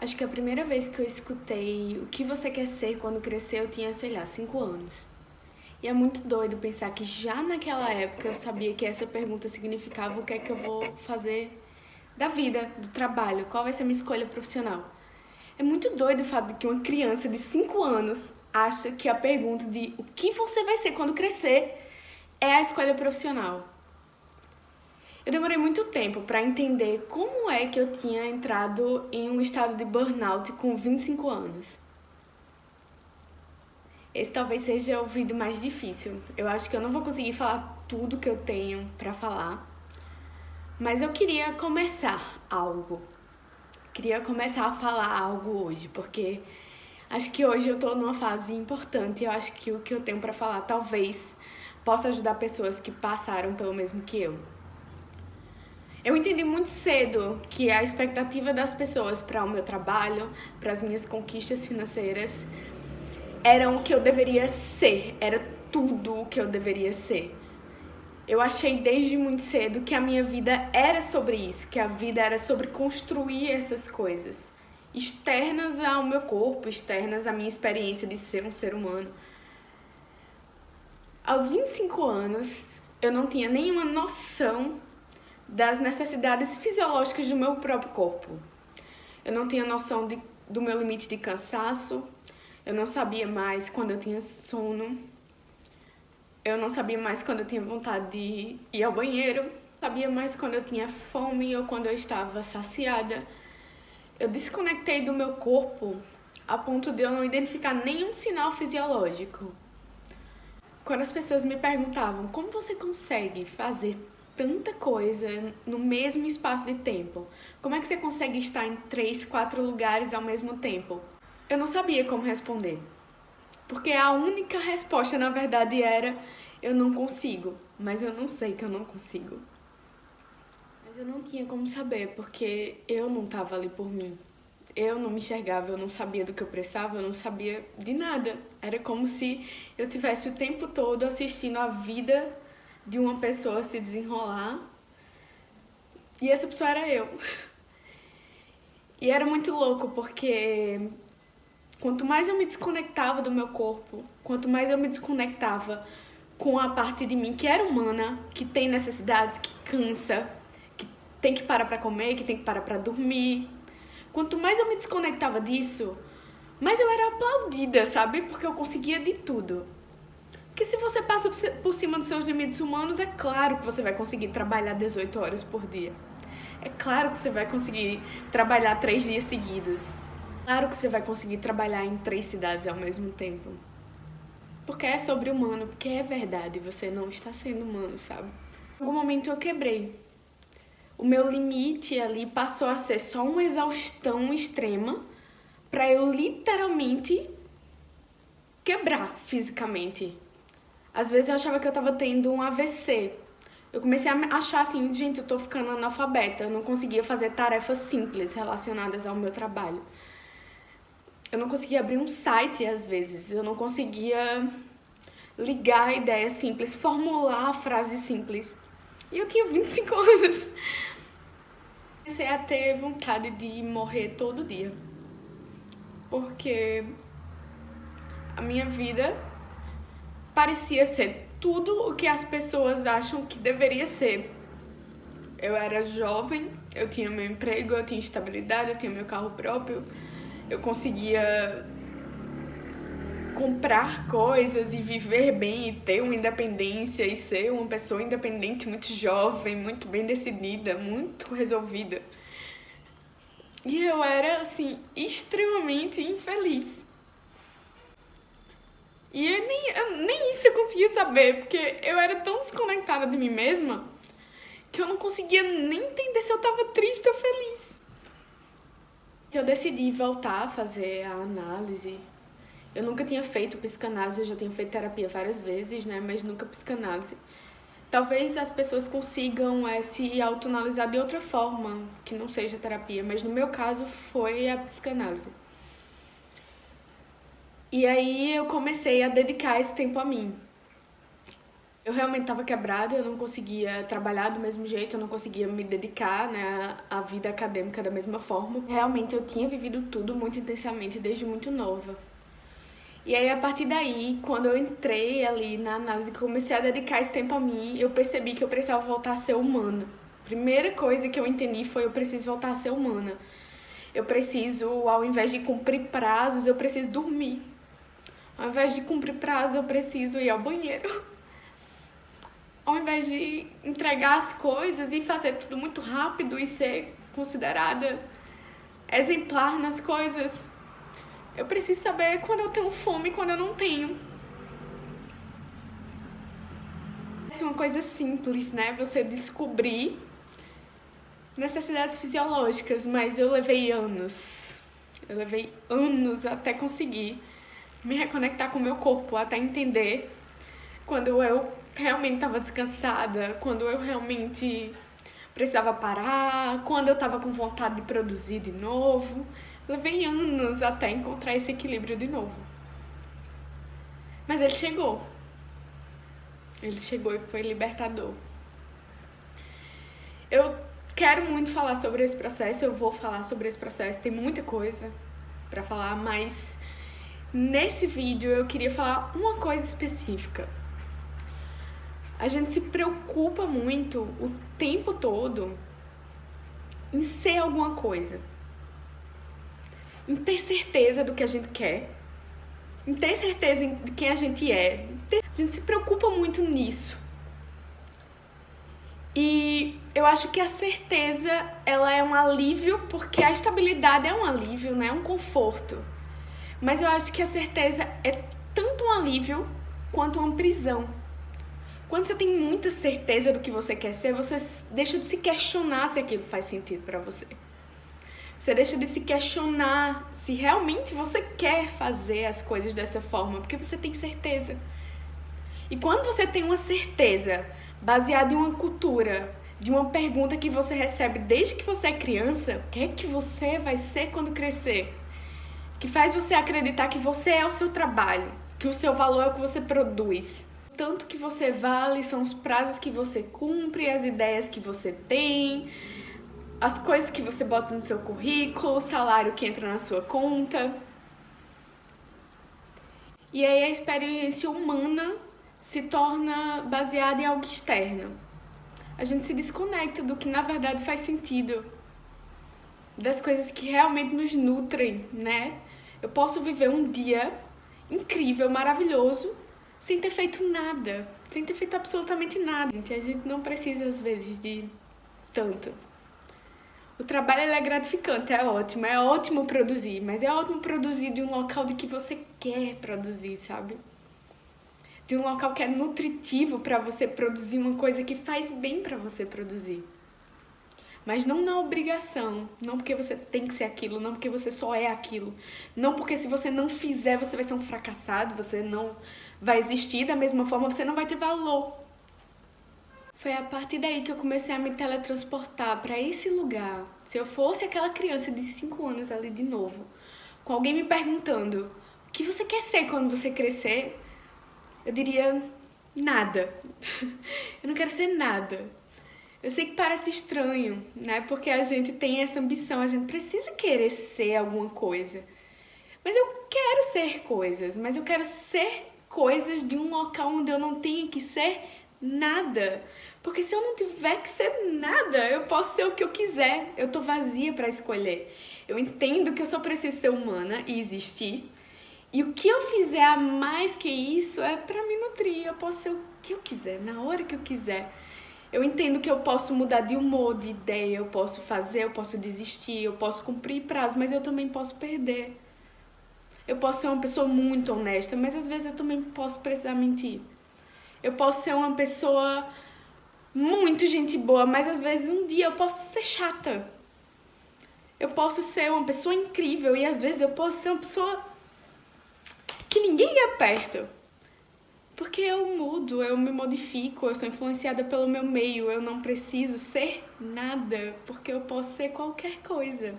Acho que a primeira vez que eu escutei o que você quer ser quando crescer, eu tinha, sei lá, 5 anos. E é muito doido pensar que já naquela época eu sabia que essa pergunta significava o que é que eu vou fazer da vida, do trabalho, qual vai ser a minha escolha profissional. É muito doido o fato de que uma criança de 5 anos acha que a pergunta de o que você vai ser quando crescer é a escolha profissional. Eu demorei muito tempo para entender como é que eu tinha entrado em um estado de burnout com 25 anos. Esse talvez seja o vídeo mais difícil. Eu acho que eu não vou conseguir falar tudo que eu tenho para falar, mas eu queria começar algo. Queria começar a falar algo hoje, porque acho que hoje eu tô numa fase importante e eu acho que o que eu tenho para falar talvez possa ajudar pessoas que passaram pelo mesmo que eu. Eu entendi muito cedo que a expectativa das pessoas para o meu trabalho, para as minhas conquistas financeiras, eram o que eu deveria ser, era tudo o que eu deveria ser. Eu achei desde muito cedo que a minha vida era sobre isso, que a vida era sobre construir essas coisas, externas ao meu corpo, externas à minha experiência de ser um ser humano. Aos 25 anos, eu não tinha nenhuma noção das necessidades fisiológicas do meu próprio corpo. Eu não tinha noção do meu limite de cansaço, eu não sabia mais quando eu tinha sono, eu não sabia mais quando eu tinha vontade de ir ao banheiro, sabia mais quando eu tinha fome ou quando eu estava saciada. Eu desconectei do meu corpo a ponto de eu não identificar nenhum sinal fisiológico. Quando as pessoas me perguntavam como você consegue fazer tanta coisa no mesmo espaço de tempo, como é que você consegue estar em 3, 4 lugares ao mesmo tempo, eu não sabia como responder. Porque a única resposta, na verdade, era eu não consigo, mas eu não sei que eu não consigo. Mas eu não tinha como saber, porque eu não estava ali por mim. Eu não me enxergava, eu não sabia do que eu precisava, eu não sabia de nada. Era como se eu tivesse o tempo todo assistindo a vida de uma pessoa se desenrolar e essa pessoa era eu. E era muito louco, porque quanto mais eu me desconectava do meu corpo, quanto mais eu me desconectava com a parte de mim que era humana, que tem necessidades, que cansa, que tem que parar pra comer, que tem que parar pra dormir. Quanto mais eu me desconectava disso, mais eu era aplaudida, sabe? Porque eu conseguia de tudo. Porque se você passa por cima dos seus limites humanos, é claro que você vai conseguir trabalhar 18 horas por dia. É claro que você vai conseguir trabalhar 3 dias seguidos. Claro que você vai conseguir trabalhar em 3 cidades ao mesmo tempo. Porque é sobre humano, porque é verdade, você não está sendo humano, sabe? Em algum momento eu quebrei. O meu limite ali passou a ser só uma exaustão extrema pra eu literalmente quebrar fisicamente. Às vezes eu achava que eu tava tendo um AVC. Eu comecei a achar assim, gente, eu tô ficando analfabeta, eu não conseguia fazer tarefas simples relacionadas ao meu trabalho. Eu não conseguia abrir um site às vezes, eu não conseguia ligar ideias simples, formular frases simples. E eu tinha 25 anos. Comecei a ter vontade de morrer todo dia. Porque a minha vida parecia ser tudo o que as pessoas acham que deveria ser. Eu era jovem, eu tinha meu emprego, eu tinha estabilidade, eu tinha meu carro próprio, eu conseguia comprar coisas e viver bem e ter uma independência e ser uma pessoa independente muito jovem, muito bem decidida, muito resolvida. E eu era, assim, extremamente infeliz. E nem isso eu conseguia saber, porque eu era tão desconectada de mim mesma que eu não conseguia nem entender se eu tava triste ou feliz. Eu decidi voltar a fazer a análise. Eu nunca tinha feito psicanálise, eu já tinha feito terapia várias vezes, né? Mas nunca psicanálise. Talvez as pessoas consigam se autoanalisar de outra forma, que não seja terapia, mas no meu caso foi a psicanálise. E aí eu comecei a dedicar esse tempo a mim. Eu realmente estava quebrada, eu não conseguia trabalhar do mesmo jeito, eu não conseguia me dedicar, né, à vida acadêmica da mesma forma. Realmente eu tinha vivido tudo muito intensamente desde muito nova. E aí, a partir daí, quando eu entrei ali na análise e comecei a dedicar esse tempo a mim, eu percebi que eu precisava voltar a ser humana. Primeira coisa que eu entendi foi: eu preciso voltar a ser humana. Eu preciso, ao invés de cumprir prazos, eu preciso dormir. Ao invés de cumprir prazos, eu preciso ir ao banheiro. Ao invés de entregar as coisas e fazer tudo muito rápido e ser considerada exemplar nas coisas, eu preciso saber quando eu tenho fome e quando eu não tenho. É uma coisa simples, né? Você descobrir necessidades fisiológicas, mas eu levei anos. Eu levei anos até conseguir me reconectar com o meu corpo, até entender quando eu realmente estava descansada, quando eu realmente precisava parar, quando eu estava com vontade de produzir de novo. Levei anos até encontrar esse equilíbrio de novo. Mas ele chegou. Ele chegou e foi libertador. Eu quero muito falar sobre esse processo, eu vou falar sobre esse processo, tem muita coisa pra falar, mas nesse vídeo eu queria falar uma coisa específica. A gente se preocupa muito o tempo todo em ser alguma coisa, em ter certeza do que a gente quer, em ter certeza de quem a gente é. A gente se preocupa muito nisso. E eu acho que a certeza, ela é um alívio, porque a estabilidade é um alívio, né? É um conforto. Mas eu acho que a certeza é tanto um alívio quanto uma prisão. Quando você tem muita certeza do que você quer ser, você deixa de se questionar se aquilo faz sentido pra você. Você deixa de se questionar se realmente você quer fazer as coisas dessa forma, porque você tem certeza. E quando você tem uma certeza baseada em uma cultura, de uma pergunta que você recebe desde que você é criança: o que é que você vai ser quando crescer? Que faz você acreditar que você é o seu trabalho, que o seu valor é o que você produz. Tanto que você vale são os prazos que você cumpre, as ideias que você tem, as coisas que você bota no seu currículo, o salário que entra na sua conta. E aí a experiência humana se torna baseada em algo externo. A gente se desconecta do que na verdade faz sentido, das coisas que realmente nos nutrem, né? Eu posso viver um dia incrível, maravilhoso, sem ter feito nada, sem ter feito absolutamente nada. A gente não precisa, às vezes, de tanto. O trabalho ele é gratificante, é ótimo produzir, mas é ótimo produzir de um local de que você quer produzir, sabe? De um local que é nutritivo para você produzir uma coisa que faz bem para você produzir. Mas não na obrigação, não porque você tem que ser aquilo, não porque você só é aquilo, não porque se você não fizer você vai ser um fracassado, você não vai existir da mesma forma, você não vai ter valor. Foi a partir daí que eu comecei a me teletransportar para esse lugar. Se eu fosse aquela criança de 5 anos ali de novo, com alguém me perguntando: o que você quer ser quando você crescer? Eu diria: nada. Eu não quero ser nada. Eu sei que parece estranho, né? Porque a gente tem essa ambição, a gente precisa querer ser alguma coisa. Mas eu quero ser coisas, mas eu quero ser coisas de um local onde eu não tenha que ser nada. Porque se eu não tiver que ser nada, eu posso ser o que eu quiser. Eu tô vazia pra escolher. Eu entendo que eu só preciso ser humana e existir. E o que eu fizer a mais que isso é pra me nutrir. Eu posso ser o que eu quiser, na hora que eu quiser. Eu entendo que eu posso mudar de humor, de ideia, eu posso fazer, eu posso desistir, eu posso cumprir prazo, mas eu também posso perder. Eu posso ser uma pessoa muito honesta, mas às vezes eu também posso precisar mentir. Eu posso ser uma pessoa muito gente boa, mas às vezes um dia eu posso ser chata. Eu posso ser uma pessoa incrível e às vezes eu posso ser uma pessoa que ninguém é perto. Porque eu mudo, eu me modifico, eu sou influenciada pelo meu meio, eu não preciso ser nada, porque eu posso ser qualquer coisa.